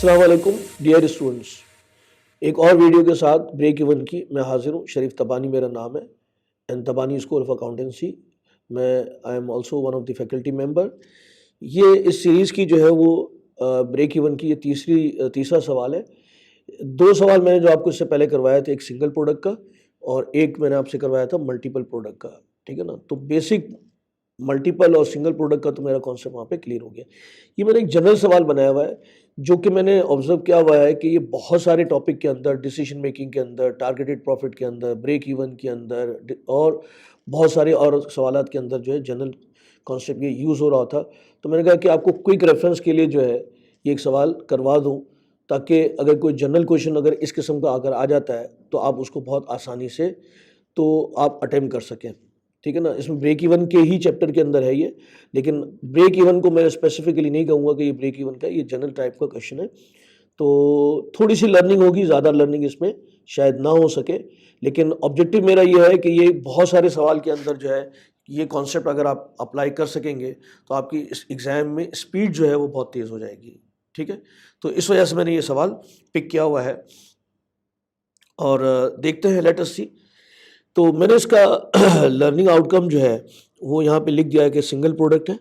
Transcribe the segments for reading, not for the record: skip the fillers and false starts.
अस्सलाम वालेकुम dear students, एक और वीडियो के साथ ब्रेक इवन की मैं हाजिर हूँ। शरीफ तबानी मेरा नाम है एंड तबानी स्कूल ऑफ अकाउंटेंसी। मैं I am also one of the faculty member. ये इस सीरीज़ की जो है वो ब्रेक इवन की ये तीसरा सवाल है। दो सवाल मैंने जो आपको इससे पहले करवाया था, एक सिंगल प्रोडक्ट का और एक मैंने आपसे करवाया था मल्टीपल प्रोडक्ट का। ठीक है ना। तो बेसिक मल्टीपल और सिंगल प्रोडक्ट का तो मेरा कॉन्सेप्ट वहाँ पे क्लियर हो गया। ये मैंने एक जनरल सवाल बनाया हुआ है जो कि मैंने ऑब्जर्व किया हुआ है कि ये बहुत सारे टॉपिक के अंदर, डिसीजन मेकिंग के अंदर, टारगेटेड प्रॉफिट के अंदर, ब्रेक इवन के अंदर और बहुत सारे और सवालात के अंदर जो है जनरल कॉन्सेप्ट ये यूज़ हो रहा था। तो मैंने कहा कि आपको क्विक रेफरेंस के लिए जो है ये एक सवाल करवा दूँ, ताकि अगर कोई जनरल क्वेश्चन अगर इस किस्म का अगर आ जाता है तो आप उसको बहुत आसानी से तो आप अटेम्प्ट कर सकें। ठीक है ना। इसमें ब्रेक इवन के ही चैप्टर के अंदर है ये, लेकिन ब्रेक इवन को मैं स्पेसिफिकली नहीं कहूँगा कि ये ब्रेक इवन का, ये जनरल टाइप का क्वेश्चन है। तो थोड़ी सी लर्निंग होगी, ज़्यादा लर्निंग इसमें शायद ना हो सके, लेकिन ऑब्जेक्टिव मेरा ये है कि ये बहुत सारे सवाल के अंदर जो है ये कॉन्सेप्ट अगर आप अप्लाई कर सकेंगे तो आपकी इस एग्ज़ाम में स्पीड जो है वो बहुत तेज़ हो जाएगी। ठीक है। तो इस वजह से मैंने ये सवाल पिक किया हुआ है और देखते हैं, लेट अस सी। तो मैंने इसका लर्निंग आउटकम जो है वो यहाँ पे लिख दिया है कि सिंगल प्रोडक्ट है।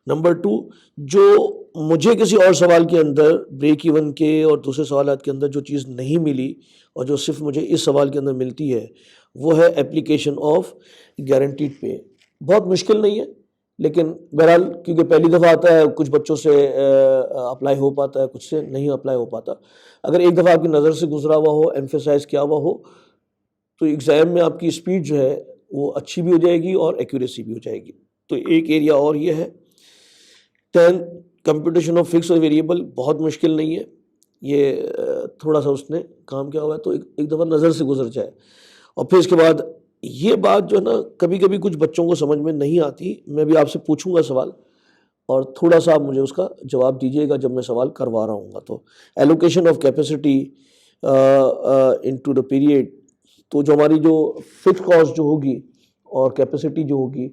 नंबर 2, जो मुझे किसी और सवाल के अंदर ब्रेक इवन के और दूसरे सवालात के अंदर जो चीज़ नहीं मिली और जो सिर्फ मुझे इस सवाल के अंदर मिलती है वो है एप्लीकेशन ऑफ गारंटीड पे। बहुत मुश्किल नहीं है, लेकिन बहरहाल क्योंकि पहली दफ़ा आता है, कुछ बच्चों से अप्लाई हो पाता है, कुछ से नहीं अप्लाई हो पाता। अगर एक दफ़ा आपकी नज़र से गुजरा हुआ हो, एम्फेसाइज किया हुआ हो, तो एग्ज़ाम में आपकी स्पीड जो है वो अच्छी भी हो जाएगी और एक्यूरेसी भी हो जाएगी। तो एक एरिया और ये है। 10 कंप्यूटेशन ऑफ फिक्स और वेरिएबल बहुत मुश्किल नहीं है, ये थोड़ा सा उसने काम किया हुआ है, तो एक दफ़ा नज़र से गुजर जाए। और फिर इसके बाद ये बात जो है ना, कभी कभी कुछ बच्चों को समझ में नहीं आती। मैं भी आपसे पूछूंगा सवाल और थोड़ा सा आप मुझे उसका जवाब दीजिएगा जब मैं सवाल करवा रहा हूँ। तो allocation of capacity into the period, तो जो हमारी जो फिक्स कॉस्ट जो होगी और कैपेसिटी जो होगी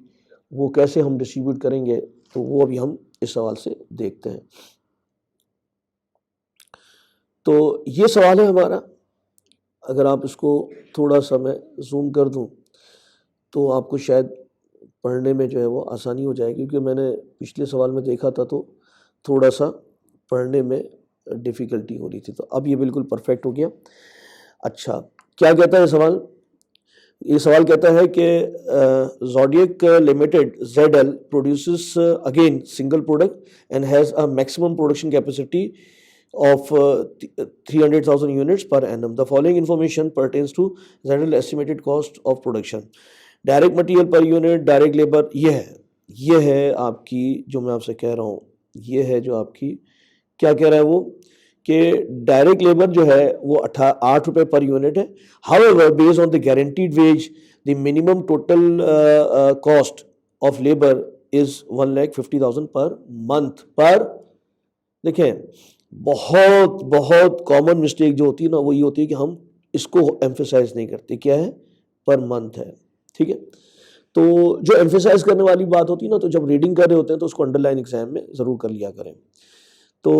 वो कैसे हम डिस्ट्रीब्यूट करेंगे, तो वो अभी हम इस सवाल से देखते हैं। तो ये सवाल है हमारा। अगर आप इसको थोड़ा सा मैं जूम कर दूं तो आपको शायद पढ़ने में जो है वो आसानी हो जाएगी, क्योंकि मैंने पिछले सवाल में देखा था तो थोड़ा सा पढ़ने में डिफ़िकल्टी हो रही थी। तो अब ये बिल्कुल परफेक्ट हो गया। अच्छा, क्या कहता है सवाल? ये सवाल कहता है कि zodiac limited ZL produces again single product and has a maximum production capacity of 300,000 units per annum. The following information pertains to ZL estimated cost of production. Direct material per unit, direct labour, ये है आपकी, जो मैं आपसे कह रहा हूँ, ये है जो आपकी क्या कह रहा है वो, कि डायरेक्ट लेबर जो है वो 8 रुपये पर यूनिट है। However based on the guaranteed wage the minimum total cost of labour is 1,50,000 per month. पर देखें, बहुत बहुत कॉमन मिस्टेक जो होती है ना वो ये होती है कि हम इसको एम्फेसाइज नहीं करते। क्या है? पर मंथ है। ठीक है। तो जो एम्फेसाइज करने वाली बात होती है ना, तो जब रीडिंग कर रहे होते हैं तो उसको अंडरलाइन एग्जाम में ज़रूर कर लिया करें। तो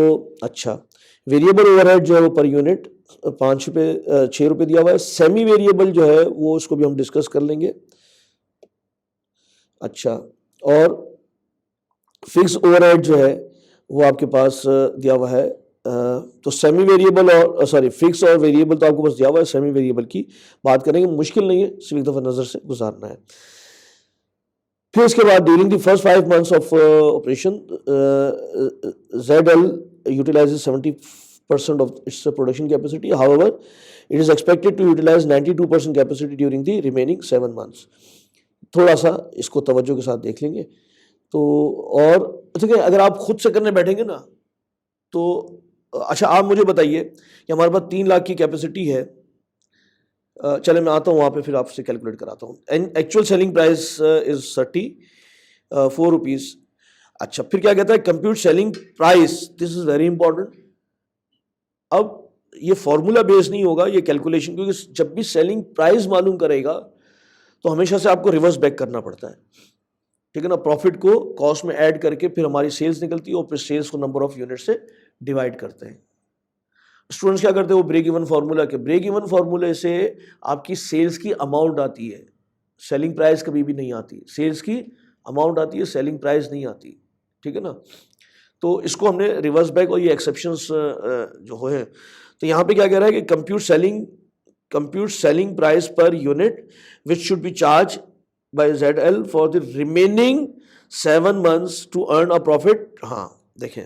अच्छा, वेरिएबल ओवरहेड जो है वो पर यूनिट 5 रुपये 6 रुपये दिया हुआ है। सेमी वेरिएबल जो है वो उसको भी हम डिस्कस कर लेंगे। अच्छा, और फिक्स ओवरहेड जो है वो आपके पास दिया हुआ है। तो सेमी वेरिएबल और फिक्स और वेरिएबल तो आपको बस दिया हुआ है। सेमी वेरिएबल की बात करेंगे, मुश्किल नहीं है, सिर्फ एक दफ़ा नज़र से गुजारना है। फिर इसके बाद during the first 5 months of operation ZL utilises 70% of its production capacity. However it is expected to utilise 92% capacity during the remaining 7 months। थोड़ा सा इसको तवज्जो के साथ देख लेंगे। तो और ठीक है, अगर आप खुद से करने बैठेंगे ना तो अच्छा, आप मुझे बताइए कि हमारे पास 3 लाख की कैपेसिटी है। चले मैं आता हूँ वहाँ पे, फिर आपसे कैलकुलेट कराता हूँ। And actual selling price is 34 rupees. अच्छा, फिर क्या कहता है? Compute selling price, this is very important. अब ये फॉर्मूला बेस्ड नहीं होगा ये कैलकुलेशन, क्योंकि जब भी सेलिंग प्राइस मालूम करेगा तो हमेशा से आपको रिवर्स बैक करना पड़ता है। ठीक है ना। प्रॉफिट को कॉस्ट में ऐड करके फिर हमारी सेल्स निकलती है और फिर सेल्स को नंबर ऑफ यूनिट से डिवाइड करते हैं। स्टूडेंट्स क्या करते हैं, वो ब्रेक इवन फार्मूला के ब्रेक इवन फार्मूले से आपकी सेल्स की अमाउंट आती है, सेलिंग प्राइस कभी भी नहीं आती, सेल्स की अमाउंट आती है, सेलिंग प्राइस नहीं आती, ठीक है ना। तो इसको हमने रिवर्स बैक और ये एक्सेप्शंस जो है, तो यहाँ पे क्या कह रहा है कि compute selling price per unit which should be charge by ZL for the remaining 7 months to earn a profit. हाँ देखें,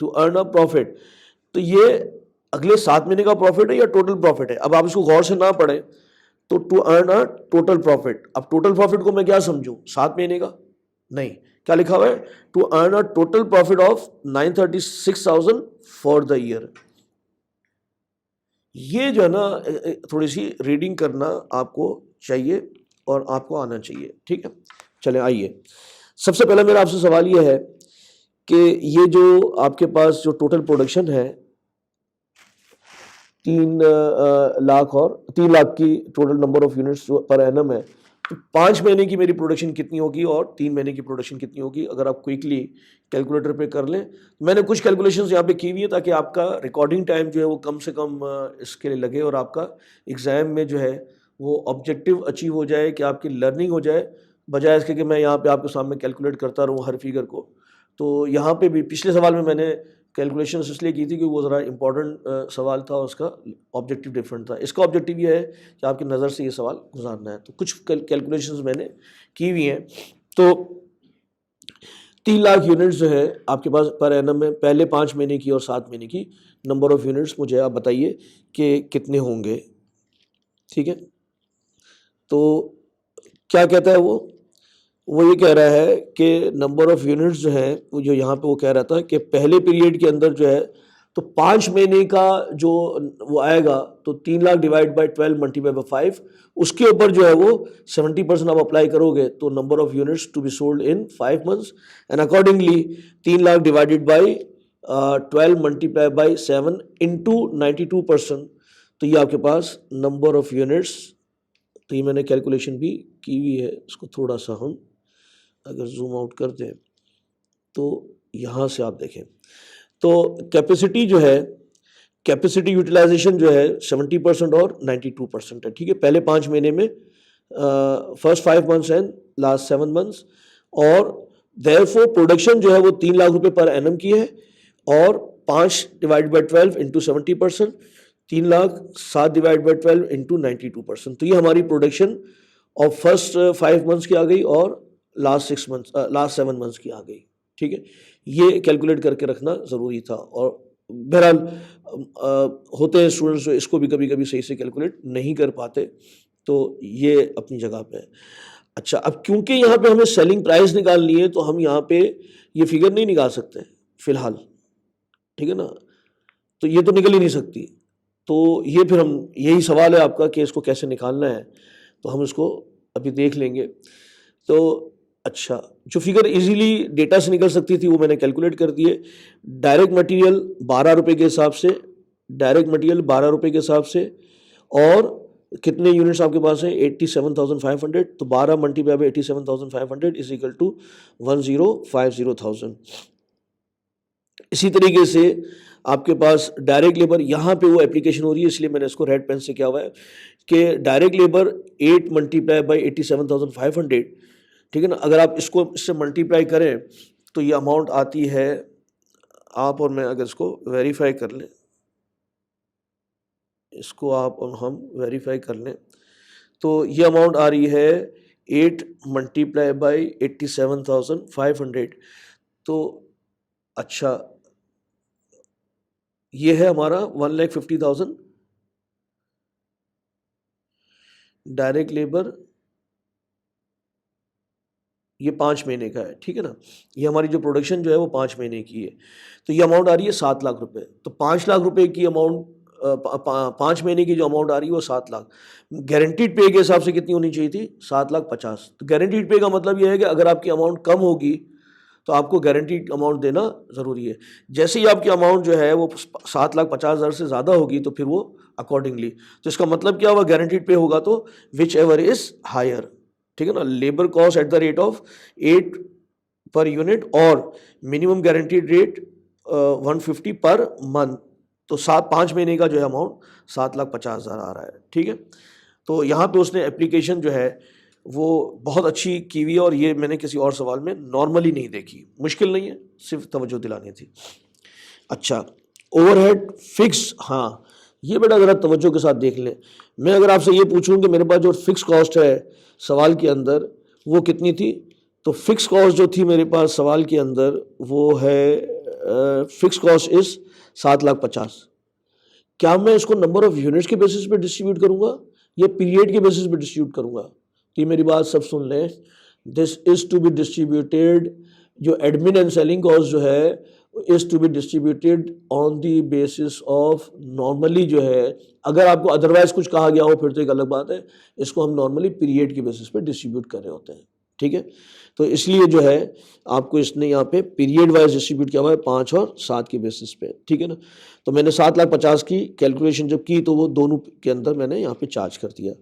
टू अर्न अ प्रॉफिट, तो ये अगले 7 महीने का प्रॉफिट है या टोटल प्रॉफिट है। अब आप इसको गौर से ना पढ़े तो to earn a total profit, अब टोटल प्रॉफिट को मैं क्या समझूं, 7 महीने का नहीं, क्या लिखा हुआ है, to earn a total profit of 936,000 for the year. ये जो है ना थोड़ी सी रीडिंग करना आपको चाहिए और आपको आना चाहिए, ठीक है। चले आइए, सबसे पहला मेरा आपसे सवाल ये है कि ये जो आपके पास जो टोटल प्रोडक्शन है 3 लाख और 3 लाख की total number of units per annum है, तो 5 महीने की मेरी प्रोडक्शन कितनी होगी और 3 महीने की प्रोडक्शन कितनी होगी, अगर आप क्विकली कैलकुलेटर पे कर लें। मैंने कुछ कैलकुलेशंस यहाँ पे की हुई है ताकि आपका रिकॉर्डिंग टाइम जो है वो कम से कम इसके लिए लगे और आपका एग्ज़ाम में जो है वो ऑब्जेक्टिव अचीव हो जाए, कि आपकी लर्निंग हो जाए, बजाय इसके कि मैं यहाँ पे आपके सामने कैलकुलेट करता रहूँ हर फिगर को। तो यहाँ पे भी पिछले सवाल में मैंने कैलकुलेशंस इसलिए की थी कि वो ज़रा इंपॉर्टेंट सवाल था और उसका ऑब्जेक्टिव डिफरेंट था। इसका ऑब्जेक्टिव ये है कि आपकी नज़र से ये सवाल गुजारना है, तो कुछ कैलकुलेशंस मैंने की हुई हैं। तो 3 लाख यूनिट्स जो है आपके पास पर एनम में, पहले 5 महीने की और 7 महीने की नंबर ऑफ़ यूनिट्स मुझे आप बताइए कि कितने होंगे, ठीक है। तो क्या कहता है वो ये कह रहा है कि नंबर ऑफ़ यूनिट्स जो है वो जो यहाँ पे वो कह रहा था कि पहले पीरियड के अंदर जो है तो 5 महीने का जो वो आएगा तो 3 lakh divide by 12 multiply bye 5, उसके ऊपर जो है वो 70% आप अप्लाई करोगे तो number of units to be sold in 5 months, and accordingly 3 lakh divided by 12 multiply by 7 into 92%, तो ये आपके पास नंबर ऑफ यूनिट्स, तो ये मैंने कैलकुलेशन भी की हुई है। इसको थोड़ा सा हम अगर जूम आउट कर दें तो यहाँ से आप देखें तो कैपेसिटी जो है, कैपेसिटी यूटिलाइजेशन जो है 70% और 92% है, ठीक है, पहले 5 महीने में, first 5 months and last 7 months, और देयरफॉर प्रोडक्शन जो है वो 3 लाख रुपए पर एनम की है और 5 divide by 12 into 70%, 3 lakh 7 divide by 12 into 92%, तो ये हमारी प्रोडक्शन ऑफ फर्स्ट 5 months की आ गई और लास्ट 7 months की आ गई, ठीक है। ये कैलकुलेट करके रखना ज़रूरी था, और बहरहाल होते हैं स्टूडेंट्स जो इसको भी कभी कभी सही से कैलकुलेट नहीं कर पाते, तो ये अपनी जगह पे है। अच्छा, अब क्योंकि यहाँ पे हमें सेलिंग प्राइस निकालनी है तो हम यहाँ पे ये फिगर नहीं निकाल सकते फिलहाल, ठीक है ना, तो ये तो निकल ही नहीं सकती। तो ये फिर हम, यही सवाल है आपका कि इसको कैसे निकालना है, तो हम इसको अभी देख लेंगे। तो अच्छा, जो फिगर इजीली डेटा से निकल सकती थी वो मैंने कैलकुलेट कर दिए। डायरेक्ट मटेरियल 12 रुपये के हिसाब से, डायरेक्ट मटेरियल 12 रुपये के हिसाब से, और कितने यूनिट्स आपके पास है 87,500, तो 12 multiply by 87,500 is equal to 1050,000। इसी तरीके से आपके पास डायरेक्ट लेबर, यहाँ पे वो एप्लीकेशन हो रही है इसलिए मैंने इसको रेड पेन से क्या हुआ है कि डायरेक्ट लेबर 8 मल्टीप्लाई बाई 87,500, ठीक है ना, अगर आप इसको इससे मल्टीप्लाई करें तो ये अमाउंट आती है, आप और मैं अगर इसको वेरीफाई कर लें, इसको आप और हम वेरीफाई कर लें तो ये अमाउंट आ रही है 8 मल्टीप्लाई बाई 87,500, तो अच्छा ये है हमारा 1,50,000 डायरेक्ट लेबर, ये 5 महीने का है, ठीक है ना, ये हमारी जो प्रोडक्शन जो है वो 5 महीने की है, तो ये अमाउंट आ रही है 7 लाख रुपए। तो 5 लाख रुपए की अमाउंट, 5 महीने की जो अमाउंट आ रही है वो 7 लाख, गारंटीड पे के हिसाब से कितनी होनी चाहिए थी, 7,50,000। तो गारंटीड पे का मतलब ये है कि अगर आपकी अमाउंट कम होगी तो आपको गारंटीड अमाउंट देना ज़रूरी है। जैसे ही आपकी अमाउंट जो है वो 7,50,000 से ज़्यादा होगी तो फिर वो अकॉर्डिंगली, तो इसका मतलब क्या हुआ, गारंटीड पे होगा तो विच एवर इज़ हायर, ठीक है ना, labour cost at the rate of 8 per unit और minimum guaranteed rate 150 per month, तो 5 महीने का जो है अमाउंट 7,50,000 आ रहा है, ठीक है। तो यहाँ पे उसने एप्लीकेशन जो है वो बहुत अच्छी की हुई है, और ये मैंने किसी और सवाल में नॉर्मली नहीं देखी। मुश्किल नहीं है, सिर्फ तवज्जो दिलानी थी। अच्छा, ओवरहेड फिक्स, हाँ ये बेटा ज़रा तवज्जो के साथ देख लें। मैं अगर आपसे ये पूछूं कि मेरे पास जो फिक्स कॉस्ट है सवाल के अंदर वो कितनी थी, तो फिक्स कॉस्ट जो थी मेरे पास सवाल के अंदर वो है फिक्स कॉस्ट इस 7,50,000। क्या मैं इसको नंबर ऑफ यूनिट्स के बेसिस पे डिस्ट्रीब्यूट करूंगा या पीरियड के बेसिस पे डिस्ट्रीब्यूट करूंगा? तो ये मेरी बात सब सुन लें। This is to be distributed, जो एडमिन एंड सेलिंग कॉस्ट जो है is to be distributed on the basis of, normally जो है अगर आपको अदरवाइज कुछ कहा गया हो फिर तो एक अलग बात है, इसको हम नॉर्मली पीरियड के बेसिस पे डिस्ट्रीब्यूट कर रहे होते हैं, ठीक है। तो इसलिए जो है आपको इसने यहाँ पे पीरियड वाइज डिस्ट्रीब्यूट किया हुआ है 5 और 7 के बेसिस पे, ठीक है ना। तो मैंने 7,50,000 की कैलकुलेशन जब की तो वो दोनों के अंदर मैंने यहाँ पे चार्ज कर दिया।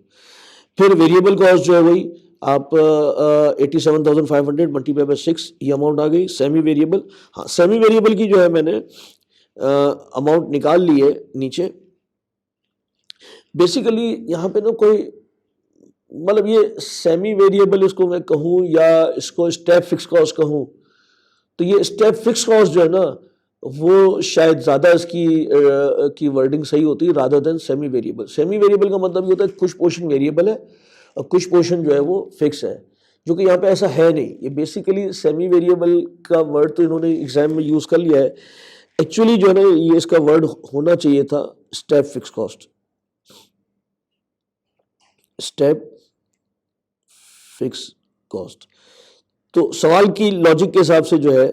फिर वेरिएबल कॉस्ट जो है वही आप 87,500 मल्टीप्लाई बाय 6 ये अमाउंट आ गई। सेमी वेरिएबल, हाँ सेमी वेरिएबल की जो है मैंने अमाउंट निकाल ली है नीचे। बेसिकली यहाँ पे ना कोई मतलब ये सेमी वेरिएबल इसको मैं कहूँ या इसको स्टेप फिक्स कॉस्ट कहूँ, तो ये स्टेप फिक्स कॉस्ट जो है ना वो शायद ज़्यादा इसकी की वर्डिंग सही होती है rather than semi variable. Semi variable का मतलब ये होता है कुछ पोर्शन वेरिएबल है और कुछ पोर्शन जो है वो फिक्स है, जो कि यहाँ पे ऐसा है नहीं। ये बेसिकली सेमी वेरिएबल का वर्ड तो इन्होंने एग्जाम में यूज़ कर लिया है, एक्चुअली जो है ना ये इसका वर्ड होना चाहिए था step fix cost, step fix cost. तो सवाल की लॉजिक के हिसाब से जो है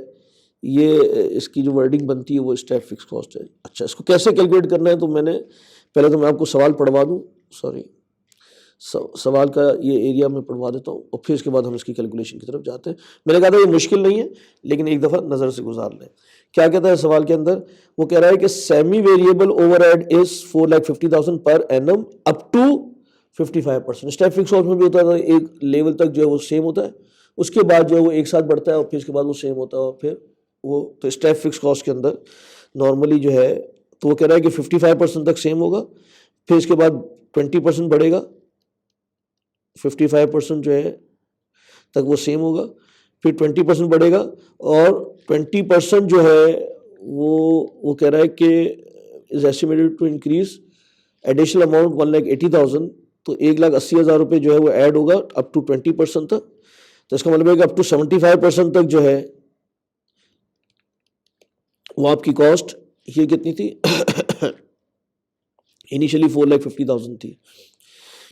ये इसकी जो वर्डिंग बनती है वो स्टेप फिक्स कॉस्ट है। अच्छा, इसको कैसे कैलकुलेट करना है, तो मैंने पहले तो मैं आपको सवाल पढ़वा दूं, सॉरी सवाल का ये एरिया मैं पढ़वा देता हूँ और फिर इसके बाद हम इसकी कैलकुलेशन की तरफ जाते हैं। मैंने कहा था ये मुश्किल नहीं है लेकिन एक दफ़ा नज़र से गुजार लें। क्या कहता है सवाल के अंदर, वो कह रहा है कि semi variable overhead is 4,50,000 per annum up to 55%। Step fix cost में भी होता है एक लेवल तक जो है वो सेम होता है, उसके बाद जो है वो एक साथ बढ़ता है और फिर इसके बाद वो सेम होता है और फिर वो, तो स्टेप फिक्स कॉस्ट के अंदर नॉर्मली जो है तो वो कह रहा है कि 55% तक सेम होगा, फिर इसके बाद 20% बढ़ेगा, 55% जो है तक वो सेम होगा, फिर 20% बढ़ेगा और 20% जो है वो कह रहा है कि is estimated to increase additional amount 1,80,000, तो 1,80,000 रुपये जो है वो ऐड होगा अप टू 20% तक। तो इसका मतलब है कि अप टू 75% तक जो है वो आपकी कॉस्ट ये कितनी थी इनिशियली 4,50,000 थी,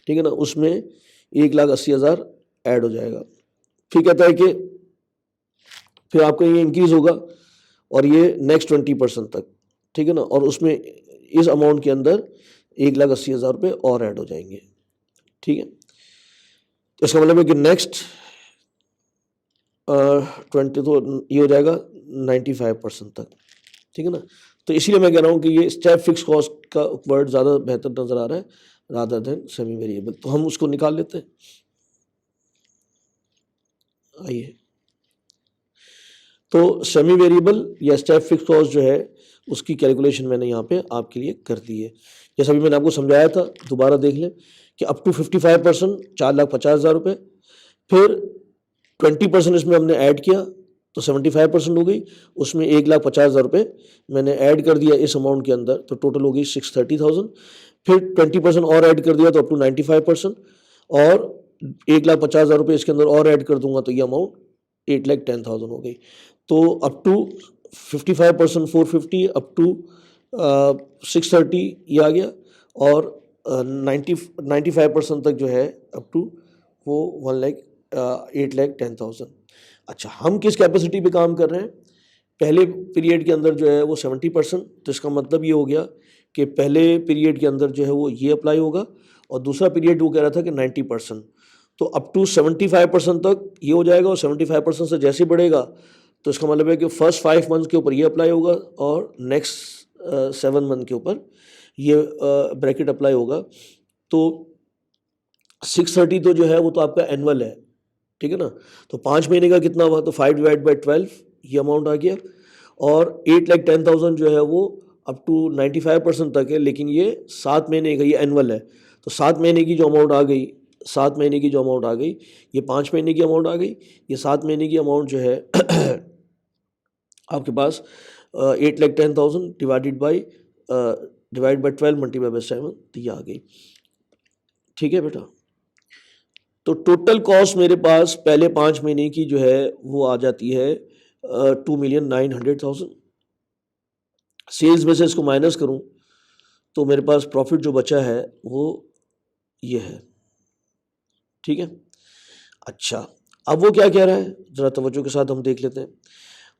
ठीक है ना, उसमें 1,80,000 ऐड हो जाएगा। फिर कहता है कि फिर आपका ये इंक्रीज होगा और ये नेक्स्ट 20% तक, ठीक है ना, और उसमें इस अमाउंट के अंदर 1,80,000 रुपये और ऐड हो जाएंगे, ठीक है। तो इसका मतलब है कि नेक्स्ट 20 तो ये हो जाएगा 95% तक, ठीक है ना। तो इसीलिए मैं कह रहा हूँ कि ये स्टेप फिक्स कॉस्ट का वर्ड ज़्यादा बेहतर नज़र आ रहा है रादर देन सेमी वेरिएबल। तो हम उसको निकाल लेते हैं, आइए। तो सेमी वेरिएबल या स्टेप फिक्स कॉस्ट जो है उसकी कैलकुलेशन मैंने यहाँ पे आपके लिए कर दी है। जैसा अभी मैंने आपको समझाया था, दोबारा देख लें कि अप टू 55% 4,50,000 रुपये, फिर 20% इसमें हमने ऐड किया तो 75% हो गई, उसमें 1,50,000 रुपये मैंने ऐड कर दिया इस अमाउंट के अंदर, तो टोटल हो गई 630,000। फिर 20% और ऐड कर दिया तो अप टू 95% और 1,50,000 रुपये इसके अंदर और ऐड कर दूंगा तो ये अमाउंट 8,10,000 हो गई। तो अप टू 55% 450 अप टू 630 ये आ गया और 95% तक जो है अप टू वो 8,10,000। अच्छा, हम किस कैपेसिटी पे काम कर रहे हैं? पहले पीरियड के अंदर जो है वो 70%, तो इसका मतलब ये हो गया कि पहले पीरियड के अंदर जो है वो ये अप्लाई होगा और दूसरा पीरियड वो कह रहा था कि 90%, तो अप टू 75% तक ये हो जाएगा और 75% से जैसे बढ़ेगा तो इसका मतलब है कि फर्स्ट 5 मंथ के ऊपर ये अप्लाई होगा और नेक्स्ट 7 मंथ के ऊपर ये ब्रैकेट अप्लाई होगा। तो 630 तो जो है वो तो आपका एनुअल है, ठीक है ना, तो 5 महीने का कितना हुआ, तो 5 डिवाइड बाई 12 ये अमाउंट आ गया और 8,10,000 जो है वो अप टू 95% तक है, लेकिन ये 7 महीने का, ये एनुअल है। तो 7 महीने की जो अमाउंट आ गई, 7 महीने की जो अमाउंट आ गई, ये 5 महीने की अमाउंट आ गई, ये 7 महीने की अमाउंट जो है आपके पास 8,10,000 डिवाइड बाई 12 मल्टीप्लाई बाई 7, तो ये आ गई। ठीक है बेटा, तो टोटल कॉस्ट मेरे पास पहले 5 महीने की जो है वो आ जाती है 2,900,000। सेल्स में से इसको माइनस करूं तो मेरे पास प्रॉफिट जो बचा है वो ये है। ठीक है, अच्छा अब वो क्या कह रहा है, जरा तवज्जो के साथ हम देख लेते हैं।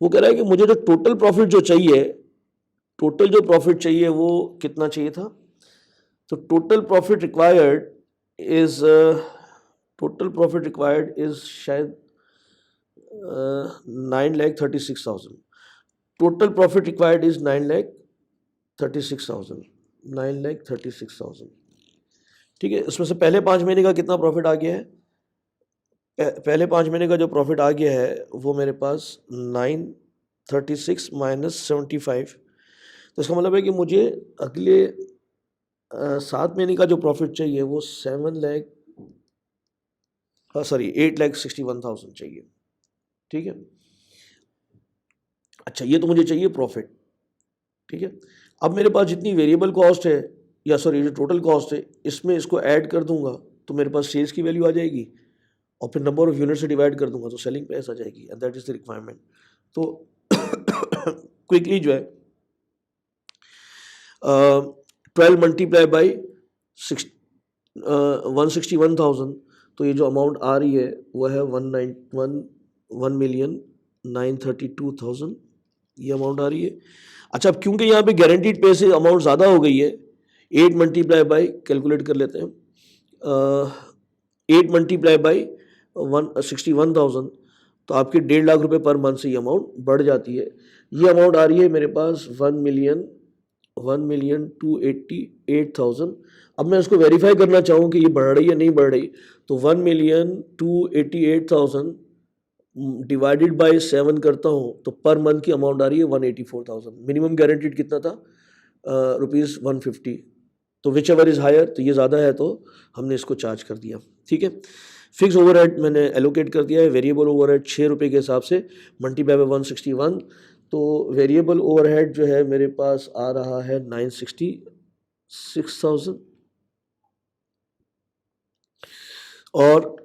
वो कह रहा है कि मुझे जो टोटल प्रॉफिट जो चाहिए, टोटल जो प्रॉफिट चाहिए वो कितना चाहिए था। तो टोटल प्रॉफिट रिक्वायर्ड इज शायद 9,36,000। Total profit required is 9,36,000। ठीक है, इसमें से पहले 5 महीने का कितना प्रॉफिट आ गया है, पहले 5 महीने का जो प्रॉफिट आ गया है वो मेरे पास 936 माइनस 75। तो इसका मतलब है कि मुझे अगले 7 महीने का जो प्रॉफिट चाहिए वो 8,61,000 चाहिए। ठीक है, अच्छा ये तो मुझे चाहिए प्रॉफिट। ठीक है, अब मेरे पास जितनी वेरिएबल कॉस्ट है, या सॉरी जो टोटल कॉस्ट है, इसमें इसको ऐड कर दूंगा तो मेरे पास सेल्स की वैल्यू आ जाएगी, और फिर नंबर ऑफ यूनिट से डिवाइड कर दूंगा तो सेलिंग प्राइस आ जाएगी, and that is the requirement. तो क्विकली जो है 12 मल्टीप्लाई बाई 161,000, तो ये जो अमाउंट आ रही है वो है 1,932,000, ये अमाउंट आ रही है। अच्छा, अब क्योंकि यहाँ पे गारंटीड पे से अमाउंट ज़्यादा हो गई है, 8 मल्टीप्लाई बाई, कैलकुलेट कर लेते हैं, 8 मल्टीप्लाई बाई 161,000, तो आपके 1.5 लाख रुपए पर मंथ से ये अमाउंट बढ़ जाती है। ये अमाउंट आ रही है मेरे पास 1,288,000। अब मैं इसको वेरीफाई करना चाहूँ कि ये बढ़ रही है नहीं बढ़ रही, तो 1,288,000 डिवाइडेड बाय 7 करता हूँ तो पर मंथ की अमाउंट आ रही है 184,000। मिनिमम गारंटीड कितना था, ₹150। तो विच एवर इज़ हायर, तो ये ज़्यादा है तो हमने इसको चार्ज कर दिया। ठीक है, फिक्स ओवरहेड मैंने एलोकेट कर दिया है, वेरिएबल ओवरहेड ₹6 के हिसाब से मल्टीप्लाई बाय 161, तो वेरिएबल ओवरहेड जो है मेरे पास आ रहा है 966,000, और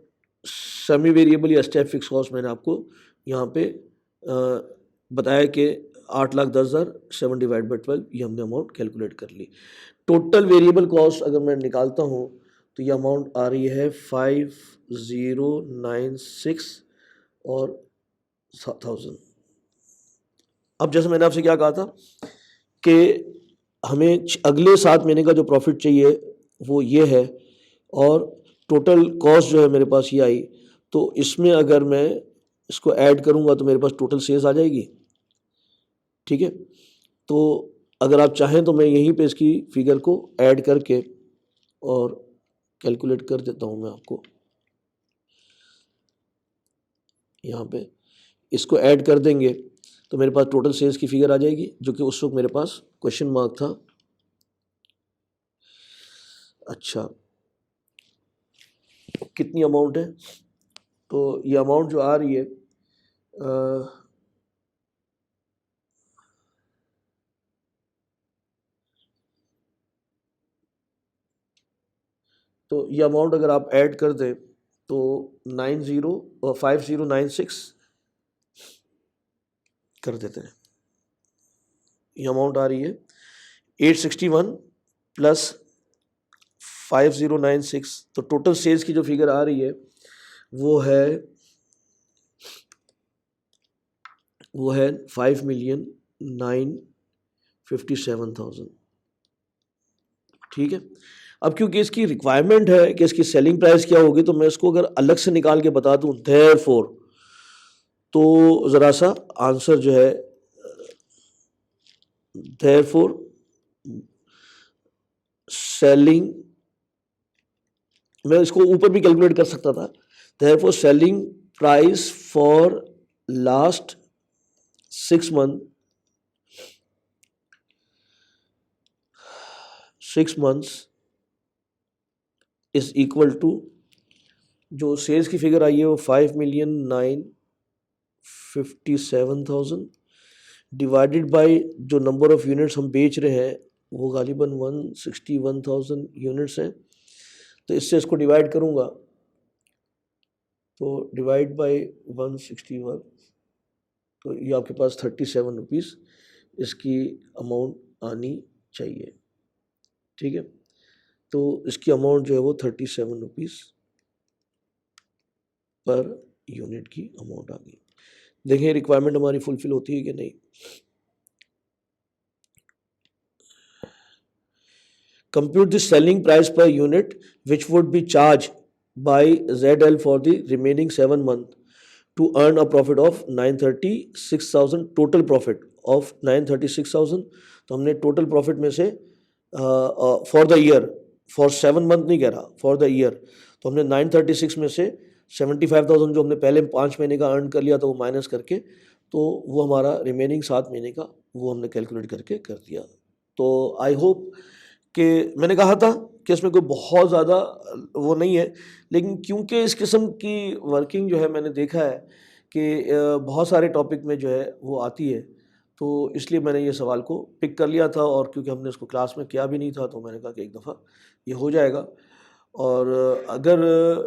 सेमी वेरिएबल या स्टेप फिक्स कॉस्ट मैंने आपको यहाँ पे बताया कि 8,10,000, 7 डिवाइड बाई 12, ये हमने अमाउंट कैलकुलेट कर ली। टोटल वेरिएबल कॉस्ट अगर मैं निकालता हूँ तो ये अमाउंट आ रही है 5,096 और 1,000। अब जैसे मैंने आपसे क्या कहा था कि हमें अगले 7 महीने का जो प्रॉफिट चाहिए वो ये है, और टोटल कॉस्ट जो है मेरे पास ये आई, तो इसमें अगर मैं इसको ऐड करूंगा तो मेरे पास टोटल सेल्स आ जाएगी। ठीक है, तो अगर आप चाहें तो मैं यहीं पे इसकी फिगर को ऐड करके और कैलकुलेट कर देता हूं मैं आपको। यहाँ पे इसको ऐड कर देंगे तो मेरे पास टोटल सेल्स की फिगर आ जाएगी, जो कि उस वक्त मेरे पास क्वेश्चन मार्क था। अच्छा, कितनी अमाउंट है, तो ये अमाउंट जो आ रही है तो ये अमाउंट अगर आप ऐड कर दें तो 5096 कर देते हैं, ये अमाउंट आ रही है 861 प्लस 5096, तो टोटल सेल्स की जो फिगर आ रही है वो है 5,957,000। ठीक है, अब क्योंकि इसकी रिक्वायरमेंट है कि इसकी सेलिंग प्राइस क्या होगी, तो मैं इसको अगर अलग से निकाल के बता दूं देयरफॉर, तो ज़रा सा आंसर जो है देयरफॉर सेलिंग, मैं इसको ऊपर भी कैलकुलेट कर सकता था, therefore selling price for last 6 month 6 months is equal to, जो सेल्स की फिगर आई है वो 5,957,000 डिवाइडेड बाय जो नंबर ऑफ यूनिट्स हम बेच रहे हैं वो गालिबन 161,000 यूनिट्स हैं। तो इससे इसको डिवाइड करूँगा तो डिवाइड बाय 161, तो ये आपके पास 37 रुपीज़ इसकी अमाउंट आनी चाहिए। ठीक है, तो इसकी अमाउंट जो है वो 37 रुपीज़ पर यूनिट की अमाउंट आ गई। देखें रिक्वायरमेंट हमारी फुलफिल होती है कि नहीं। Compute the selling price per unit which would be charge by ZL for the remaining 7 month to earn a profit of 936,000, total profit of 936,000। तो हमने टोटल प्रॉफिट में से for the year, for 7 month नहीं कह रहा, for the year, तो हमने 936 में से 75,000 जो हमने पहले 5 महीने का अर्न कर लिया था वो माइनस करके, तो वो हमारा रिमेनिंग 7 महीने का वो हमने कैलकुलेट करके कर दिया। तो आई होप कि मैंने कहा था कि इसमें कोई बहुत ज़्यादा वो नहीं है, लेकिन क्योंकि इस किस्म की वर्किंग जो है मैंने देखा है कि बहुत सारे टॉपिक में जो है वो आती है, तो इसलिए मैंने ये सवाल को पिक कर लिया था। और क्योंकि हमने इसको क्लास में किया भी नहीं था तो मैंने कहा कि एक दफ़ा ये हो जाएगा। और अगर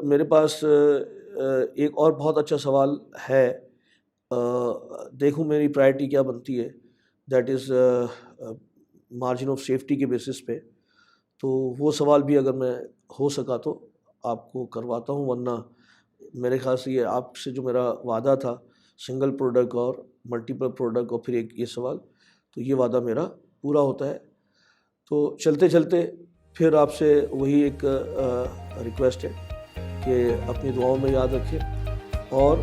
मेरे पास एक और बहुत अच्छा सवाल है, देखूं मेरी प्रायोरिटी क्या बनती है, that is margin of safety के बेसिस पे, तो वो सवाल भी अगर मैं हो सका तो आपको करवाता हूँ, वरना मेरे ख्याल से ये आपसे जो मेरा वादा था सिंगल प्रोडक्ट और मल्टीपल प्रोडक्ट और फिर एक ये सवाल, तो ये वादा मेरा पूरा होता है। तो चलते चलते फिर आपसे वही एक रिक्वेस्ट है कि अपनी दुआओं में याद रखें, और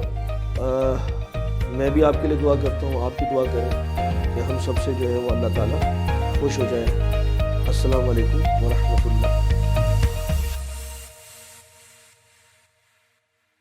मैं भी आपके लिए दुआ करता हूँ, आप भी दुआ करें कि हम सबसे जो है वो अल्लाह ताला खुश हो जाए। अस्सलाम वालेकुम व रहमतुल्लाह।